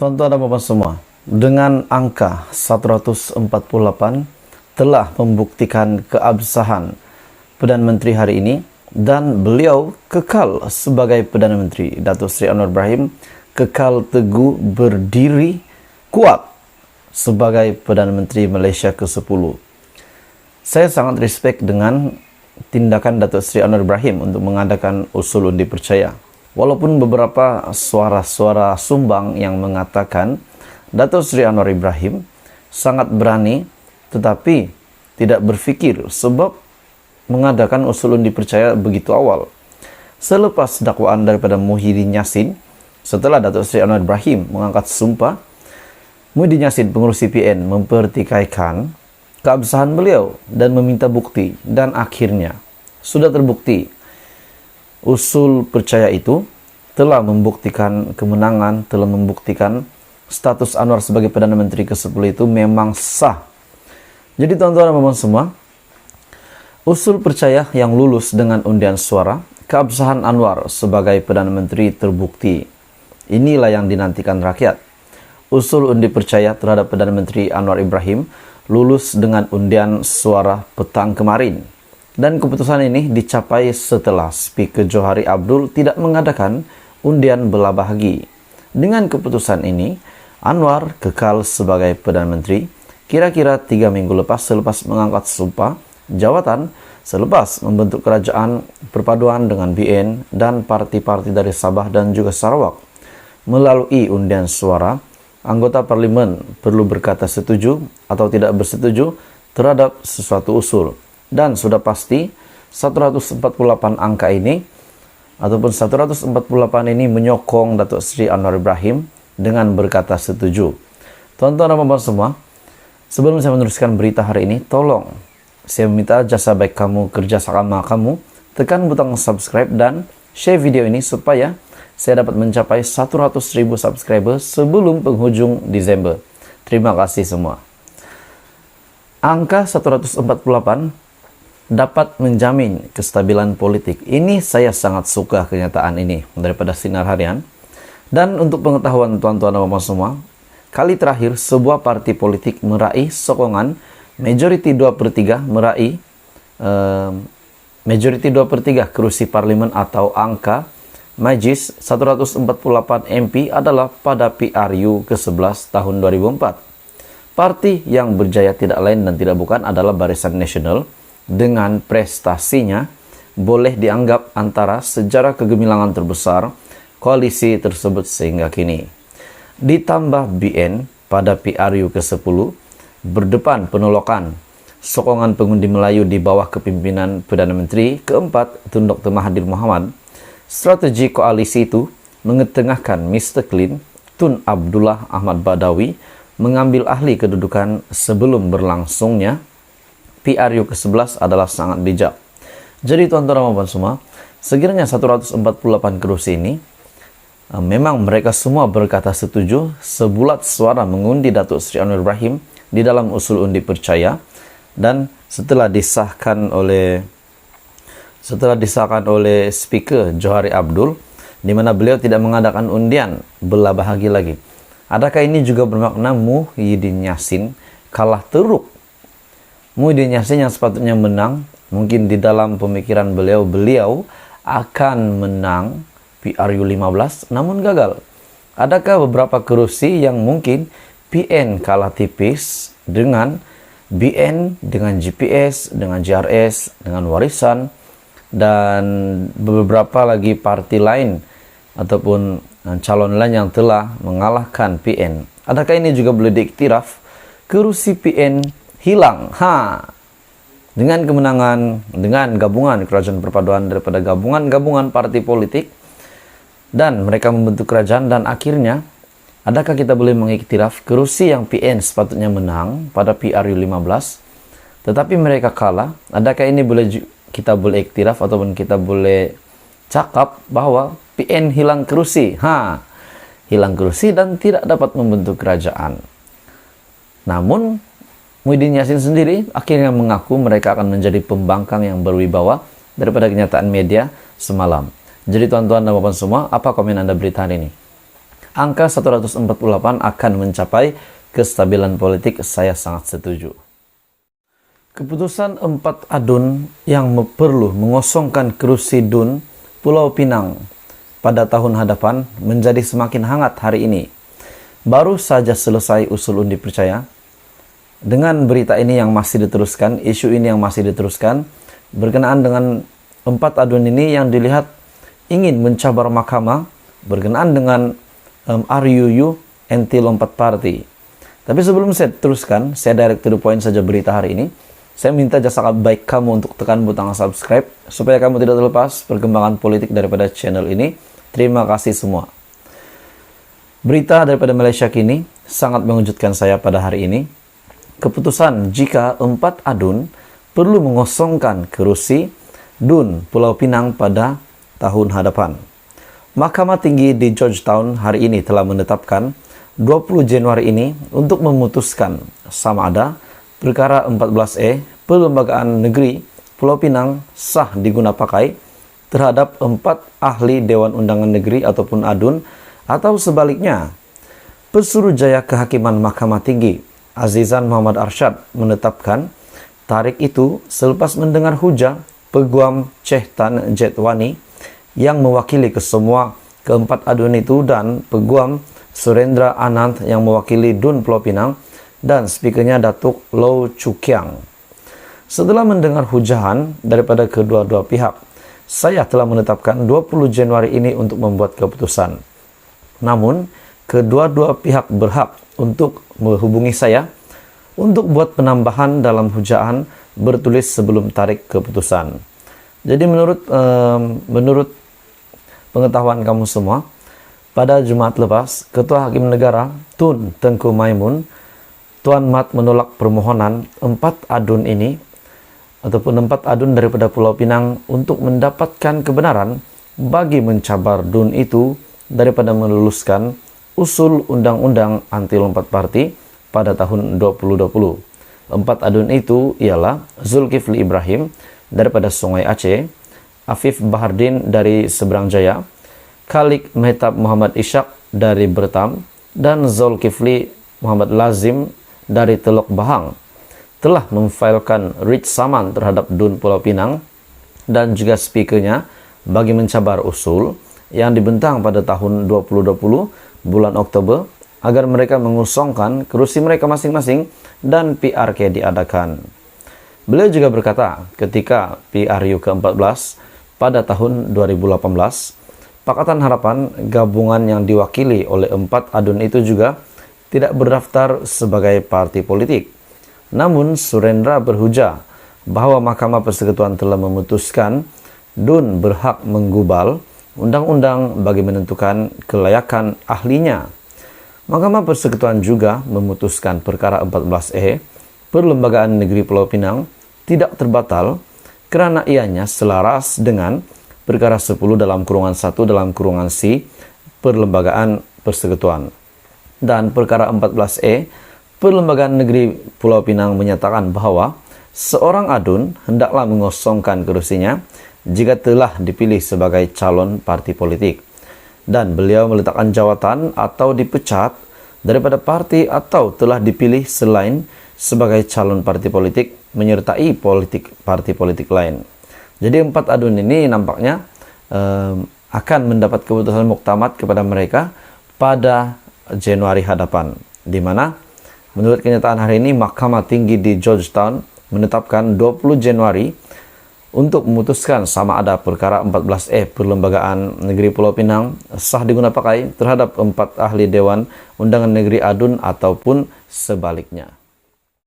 Tuan-tuan dan puan semua, dengan angka 148 telah membuktikan keabsahan Perdana Menteri hari ini dan beliau kekal sebagai Perdana Menteri. Datuk Seri Anwar Ibrahim kekal teguh berdiri kuat sebagai Perdana Menteri Malaysia ke-10. Saya sangat respect dengan tindakan Datuk Seri Anwar Ibrahim untuk mengadakan usul undi percaya. Walaupun beberapa suara-suara sumbang yang mengatakan Datuk Seri Anwar Ibrahim sangat berani tetapi tidak berfikir sebab mengadakan usul undi percaya begitu awal. Selepas dakwaan daripada Muhyiddin Yassin, setelah Datuk Seri Anwar Ibrahim mengangkat sumpah, Muhyiddin Yassin, pengurus CPN, mempertikaikan keabsahan beliau dan meminta bukti, dan akhirnya sudah terbukti usul percaya itu telah membuktikan kemenangan, telah membuktikan status Anwar sebagai Perdana Menteri ke-10 itu memang sah. Jadi tuan-tuan dan puan semua, usul percaya yang lulus dengan undian suara, keabsahan Anwar sebagai Perdana Menteri terbukti. Inilah yang dinantikan rakyat. Usul undi percaya terhadap Perdana Menteri Anwar Ibrahim lulus dengan undian suara petang kemarin. Dan keputusan ini dicapai setelah Speaker Johari Abdul tidak mengadakan undian belah bahagi. Dengan keputusan ini, Anwar kekal sebagai Perdana Menteri kira-kira 3 minggu lepas selepas mengangkat sumpah jawatan, selepas membentuk kerajaan perpaduan dengan BN dan parti-parti dari Sabah dan juga Sarawak. Melalui undian suara, anggota parlimen perlu berkata setuju atau tidak bersetuju terhadap sesuatu usul. Dan sudah pasti 148 angka ini ataupun 148 ini menyokong Datuk Seri Anwar Ibrahim dengan berkata setuju. Tuan-tuan dan puan semua, sebelum saya meneruskan berita hari ini, tolong saya meminta jasa baik kamu, kerjasama kamu, tekan butang subscribe dan share video ini supaya saya dapat mencapai 100.000 subscriber sebelum penghujung Desember. Terima kasih semua. Angka 148 dapat menjamin kestabilan politik. Ini saya sangat suka kenyataan ini daripada Sinar Harian. Dan untuk pengetahuan tuan-tuan dan puan semua, kali terakhir sebuah parti politik meraih sokongan majority 2/3, meraih majority 2/3 kerusi parlimen atau angka Majlis 148 MP adalah pada PRU ke-11 tahun 2004. Parti yang berjaya tidak lain dan tidak bukan adalah Barisan Nasional, dengan prestasinya boleh dianggap antara sejarah kegemilangan terbesar koalisi tersebut sehingga kini. Ditambah BN pada PRU ke-10 berdepan penolakan sokongan pengundi Melayu di bawah kepimpinan Perdana Menteri keempat Tun Dr. Mahathir Mohamad. Strategi koalisi itu mengetengahkan Mr. Clean Tun Abdullah Ahmad Badawi mengambil ahli kedudukan sebelum berlangsungnya PRU ke-11 adalah sangat bijak. Jadi tuan-tuan dan puan semua, sekiranya 148 kerusi ini memang mereka semua berkata setuju, sebulat suara mengundi Datuk Seri Anwar Ibrahim di dalam usul undi percaya, dan setelah disahkan oleh Speaker Johari Abdul, di mana beliau tidak mengadakan undian belah bahagi lagi. Adakah ini juga bermakna Muhyiddin Yassin kalah teruk? Muhyiddin Yassin yang sepatutnya menang, mungkin di dalam pemikiran beliau akan menang PRU 15 namun gagal. Adakah beberapa kerusi yang mungkin PN kalah tipis dengan BN, dengan GPS, dengan JRS, dengan Warisan, dan beberapa lagi parti lain ataupun calon lain yang telah mengalahkan PN. Adakah ini juga boleh diiktiraf kerusi PN hilang? Dengan kemenangan, dengan gabungan kerajaan perpaduan daripada gabungan parti politik, dan mereka membentuk kerajaan, dan akhirnya adakah kita boleh mengiktiraf kerusi yang PN sepatutnya menang pada PRU 15 tetapi mereka kalah? Adakah ini kita boleh iktiraf ataupun kita boleh cakap bahwa PN hilang kerusi? Hilang kerusi dan tidak dapat membentuk kerajaan. Namun Muhyiddin Yassin sendiri akhirnya mengaku mereka akan menjadi pembangkang yang berwibawa daripada kenyataan media semalam. Jadi tuan-tuan dan puan semua, apa komen Anda berita hari ini? angka 148 akan mencapai kestabilan politik. Saya sangat setuju. Keputusan 4 adun yang perlu mengosongkan kerusi DUN Pulau Pinang pada tahun hadapan menjadi semakin hangat hari ini. Baru saja selesai usul undi percaya. Dengan berita ini yang masih diteruskan, isu ini yang masih diteruskan, berkenaan dengan 4 adun ini yang dilihat ingin mencabar mahkamah berkenaan dengan RUU anti lompat party. Tapi sebelum saya teruskan, saya direct to the point saja berita hari ini. Saya minta jasa baik kamu untuk tekan butang subscribe supaya kamu tidak terlepas perkembangan politik daripada channel ini. Terima kasih semua. Berita daripada Malaysia Kini sangat mengejutkan saya pada hari ini. Keputusan jika 4 adun perlu mengosongkan kerusi DUN Pulau Pinang pada tahun hadapan. Mahkamah Tinggi di Georgetown hari ini telah menetapkan 20 Januari ini untuk memutuskan sama ada perkara 14E Perlembagaan Negeri Pulau Pinang sah diguna pakai terhadap 4 ahli Dewan Undangan Negeri ataupun ADUN, atau sebaliknya. Pesuruhjaya Kehakiman Mahkamah Tinggi Azizan Muhammad Arsyad menetapkan tarik itu selepas mendengar hujah Peguam Cheh Tan Jetwani yang mewakili kesemua keempat ADUN itu dan Peguam Surendra Anand yang mewakili DUN Pulau Pinang dan speakernya Datuk Low Chu Kiang. Setelah mendengar hujahan daripada kedua-dua pihak, saya telah menetapkan 20 Januari ini untuk membuat keputusan. Namun, kedua-dua pihak berhak untuk menghubungi saya untuk buat penambahan dalam hujahan bertulis sebelum tarik keputusan. Jadi menurut pengetahuan kamu semua, pada Jumaat lepas, Ketua Hakim Negara Tun Tengku Maimun Tuan Mat menolak permohonan 4 adun ini ataupun 4 adun daripada Pulau Pinang untuk mendapatkan kebenaran bagi mencabar DUN itu daripada meluluskan usul undang-undang anti lompat parti pada tahun 2020. 4 adun itu ialah Zulkifli Ibrahim daripada Sungai Aceh, Afif Bahardin dari Seberang Jaya, Khalik Mehtab Muhammad Ishak dari Bertam, dan Zulkifli Muhammad Lazim dari Teluk Bahang telah memfailkan writ saman terhadap DUN Pulau Pinang dan juga speakernya bagi mencabar usul yang dibentang pada tahun 2020 bulan Oktober agar mereka mengusongkan kerusi mereka masing-masing dan PRK diadakan. Beliau juga berkata ketika PRU ke-14 pada tahun 2018, Pakatan Harapan gabungan yang diwakili oleh 4 adun itu juga tidak berdaftar sebagai parti politik. Namun Surendra berhujah bahwa Mahkamah Persekutuan telah memutuskan DUN berhak menggubal undang-undang bagi menentukan kelayakan ahlinya. Mahkamah Persekutuan juga memutuskan perkara 14E Perlembagaan Negeri Pulau Pinang tidak terbatal kerana ianya selaras dengan perkara 10 dalam kurungan 1 dalam kurungan C Perlembagaan Persekutuan. Dan perkara 14E Perlembagaan Negeri Pulau Pinang menyatakan bahawa seorang adun hendaklah mengosongkan kerusinya jika telah dipilih sebagai calon parti politik, dan beliau meletakkan jawatan atau dipecat daripada parti atau telah dipilih selain sebagai calon parti politik menyertai parti politik lain. Jadi 4 adun ini nampaknya akan mendapat keputusan muktamad kepada mereka pada Januari hadapan, di mana menurut kenyataan hari ini Mahkamah Tinggi di Georgetown menetapkan 20 Januari untuk memutuskan sama ada perkara 14E Perlembagaan Negeri Pulau Pinang sah diguna pakai terhadap 4 ahli Dewan Undangan Negeri ADUN ataupun sebaliknya.